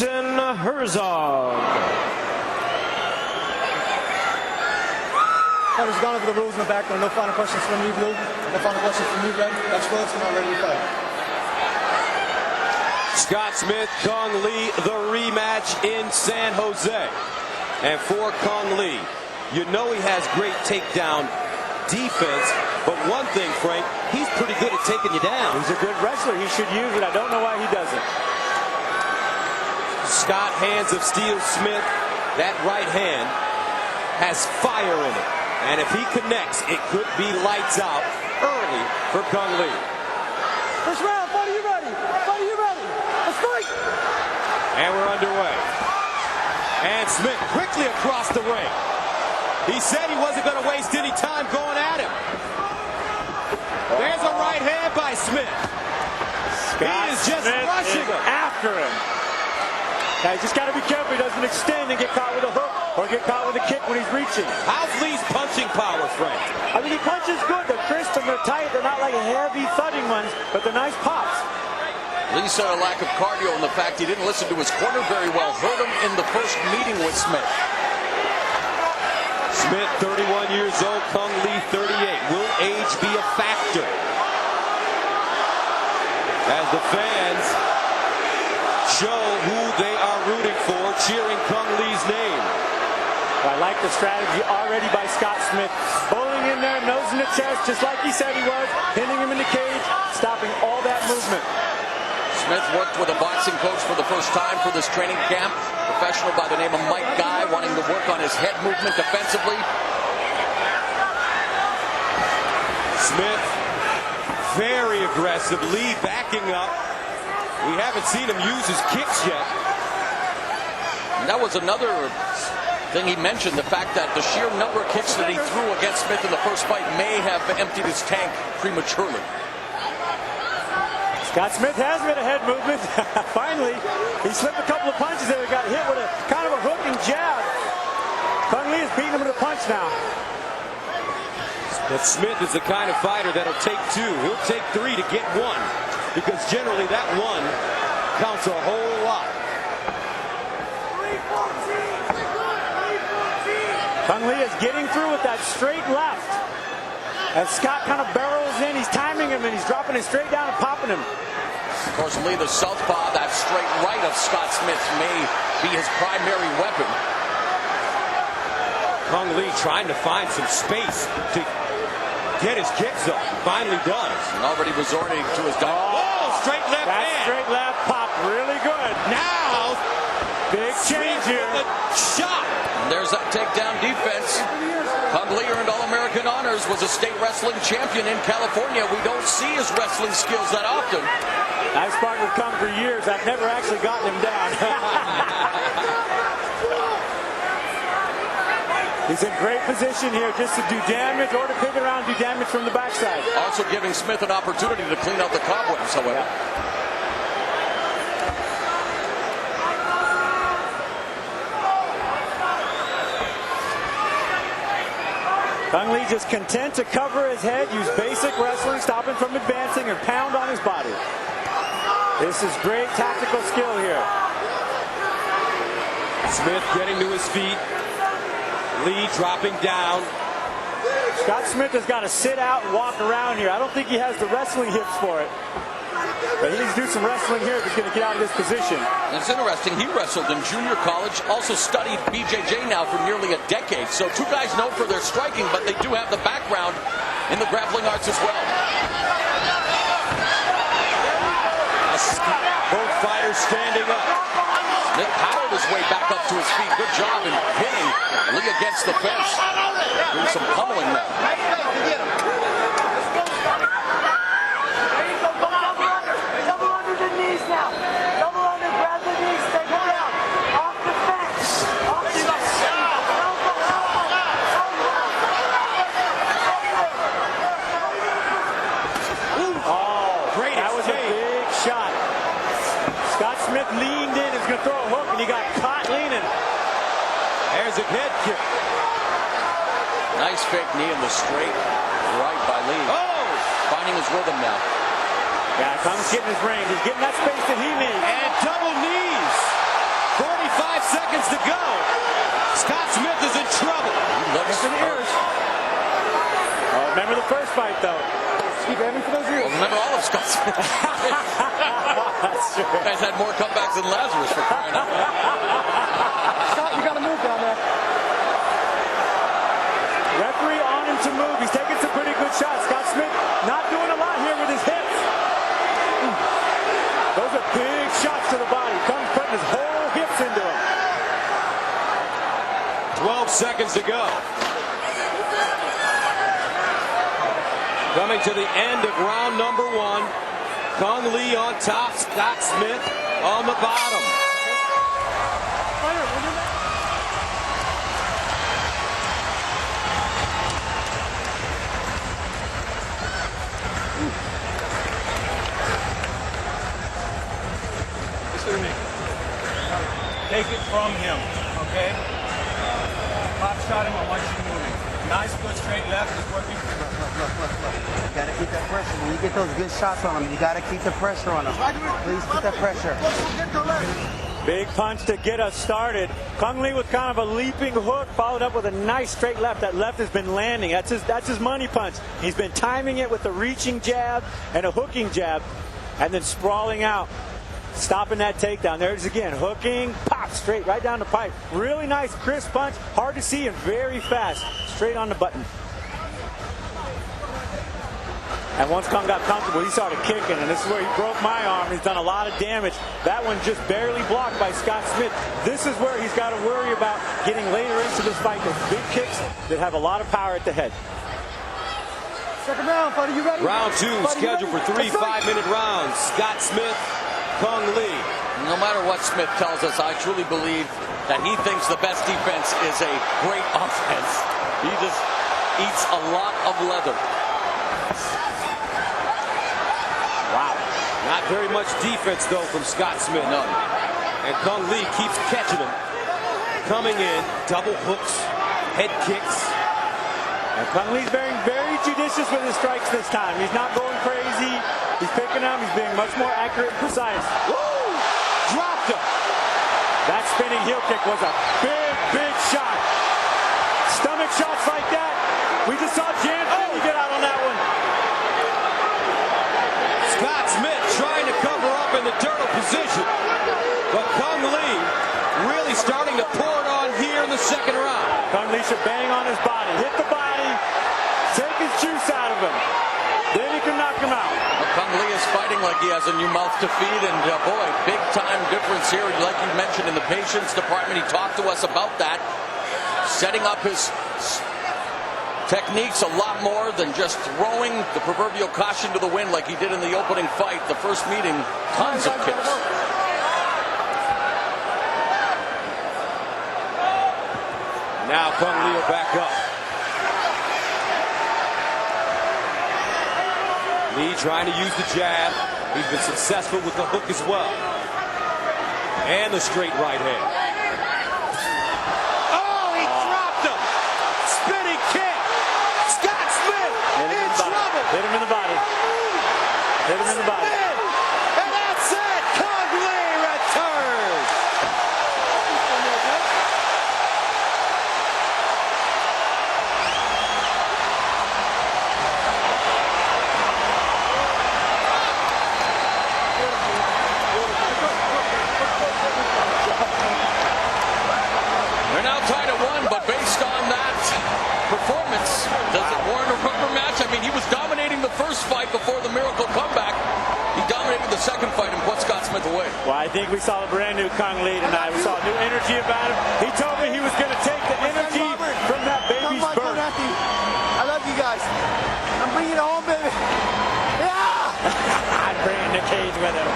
Herzog. I've gone over the rules in the background. No final questions from you, Blue. No final questions from you, Red. That's close. We're not ready to fight. Scott Smith, Kung Lee, the rematch in San Jose. And for Kung Lee, you know he has great takedown defense, but one thing, Frank, he's pretty good at taking you down. He's a good wrestler. He should use it. I don't know why he doesn't. Scott Hands of Steel Smith, that right hand has fire in it. And if he connects, it could be lights out early for Kung Lee. First round, fight, are you ready? Fight, are you ready? Let's fight! And we're underway. And Smith quickly across the ring. He said he wasn't going to waste any time going at him. There's a right hand by Smith. Scott He is just Smith rushing him. After him. Now, you just got to be careful he doesn't extend and get caught with a hook or get caught with a kick when he's reaching. How's Lee's punching power, Frank? I mean, he punches good. They're crisp and they're tight. They're not like heavy thudding ones, but they're nice pops. Lee said a lack of cardio and the fact he didn't listen to his corner very well hurt him in the first meeting with Smith. Smith, 31 years old. Kung Lee, 38. Will age be a factor? As the fans show who they are rooting for, cheering Kung Lee's name. I like the strategy already by Scott Smith. Bowling in there, nose in the chest, just like he said he was, pinning him in the cage, stopping all that movement. Smith worked with a boxing coach for the first time for this training camp. Professional by the name of Mike Guy, wanting to work on his head movement defensively. Smith, very aggressive. Lee backing up. We haven't seen him use his kicks yet. And that was another thing he mentioned, the fact that the sheer number of kicks that he threw against Smith in the first fight may have emptied his tank prematurely. Scott Smith has made a head movement. Finally, he slipped a couple of punches there. He got hit with a kind of a hooking jab. Kung Lee is beating him with a punch now. But Smith is the kind of fighter that'll take two. He'll take three to get one, because generally that one counts a whole lot. Kung Lee is getting through with that straight left. As Scott kind of barrels in, he's timing him and he's dropping it straight down and popping him. Of course, Lee, the southpaw, that straight right of Scott Smith may be his primary weapon. Kung Lee trying to find some space to get his kicks up. Finally does. And already resorting to his Oh, straight left that hand. Straight left popped really good. Now, Big change here. with a shot. And there's that takedown defense. Kung Lee earned All-American honors, was a state wrestling champion in California. We don't see his wrestling skills that often. I've sparred with Kung for years. I've never actually gotten him down. He's in great position here just to do damage or to pivot around and do damage from the backside. Also giving Smith an opportunity to clean out the cobwebs, however. Yeah. Kung Lee just content to cover his head, use basic wrestling, stop him from advancing, and pound on his body. This is great tactical skill here. Smith getting to his feet. Lee dropping down. Scott Smith has got to sit out and walk around here. I don't think he has the wrestling hips for it. But he needs to do some wrestling here if he's going to get out of this position. It's interesting, he wrestled in junior college, also studied BJJ now for nearly a decade. So two guys known for their striking, but they do have the background in the grappling arts as well. Both fighters standing up. Smith powered his way back up to his feet. Good job in pinning Lee against the fence. Doing some pummeling now. Smith leaned in, is going to throw a hook, and he got caught leaning. There's a head kick. Nice fake knee in the straight right by Lee. Oh! Finding his rhythm now. Yeah, Kung's getting his range. He's getting that space that he needs. And double knees. Keep aiming for those ears. Well, remember all of Scott Smith. That's true. You guys had more comebacks than Lazarus for crying out loud. Scott, you got to move down there. Referee on him to move. He's taking some pretty good shots. Scott Smith not doing a lot here with his hips. Those are big shots to the body. Kung's putting his whole hips into him. 12 seconds to go. Coming to the end of round number 1. Kung Lee on top, Scott Smith on the bottom. Listen to me. Take it from him, okay? Pop shot him, I want you moving. Nice good straight left is working. You gotta keep that pressure. When you get those good shots on him, you gotta keep the pressure on him. Please keep that pressure. Big punch to get us started. Kung Lee with kind of a leaping hook, followed up with a nice straight left. That left has been landing. That's his money punch. He's been timing it with a reaching jab and a hooking jab, and then sprawling out, stopping that takedown. There it is again, hooking, pop, straight right down the pipe. Really nice, crisp punch, hard to see and very fast, straight on the button. And once Kung got comfortable, he started kicking, and this is where he broke my arm. He's done a lot of damage. That one just barely blocked by Scott Smith. This is where he's got to worry about getting later into this fight. Those big kicks that have a lot of power at the head. Second round, buddy, you ready? Round 2 scheduled for 3 5-minute rounds. Scott Smith, Kung Lee. No matter what Smith tells us, I truly believe that he thinks the best defense is a great offense. He just eats a lot of leather. Wow. Not very much defense, though, from Scott Smith. None. And Kung Lee keeps catching him. Coming in, double hooks, head kicks. And Kung Lee's being very judicious with his strikes this time. He's not going crazy. He's picking them. He's being much more accurate and precise. Woo! Dropped him. That spinning heel kick was a big, big shot. Stomach shots like that. We just saw Jan Finney get out on that one. Scott Smith trying to cover up in the turtle position. But Kung Lee really starting to pour it on here in the second round. Kung Lee should bang on his body. Hit the body. Take his juice out of him. Then he can knock him out. Well, Kung Lee is fighting like he has a new mouth to feed, and boy, big time difference here. Like you mentioned in the patience department, he talked to us about that. Setting up his techniques a lot more than just throwing the proverbial caution to the wind like he did in the opening fight. The first meeting, tons of kicks. Now Kung Lee will back up. Lee trying to use the jab. He's been successful with the hook as well. And the straight right hand. Oh, he dropped him. Spinning kick. Scott Smith in trouble. Hit him in the body. Hit him in the body. And that's it. Kung Lee returns. They're now tied at 1, but based on that performance, does it warrant a rubber match? I mean, he was dominating the first fight before the miracle comeback. He dominated the second fight and put Scott Smith away. Well, I think we saw a brand new Kung Lee tonight. We saw new energy about him. He told me he was going to take the energy from that baby's birth. I love you guys. I'm bringing it home, baby. Yeah! I'm bringing the cage with him.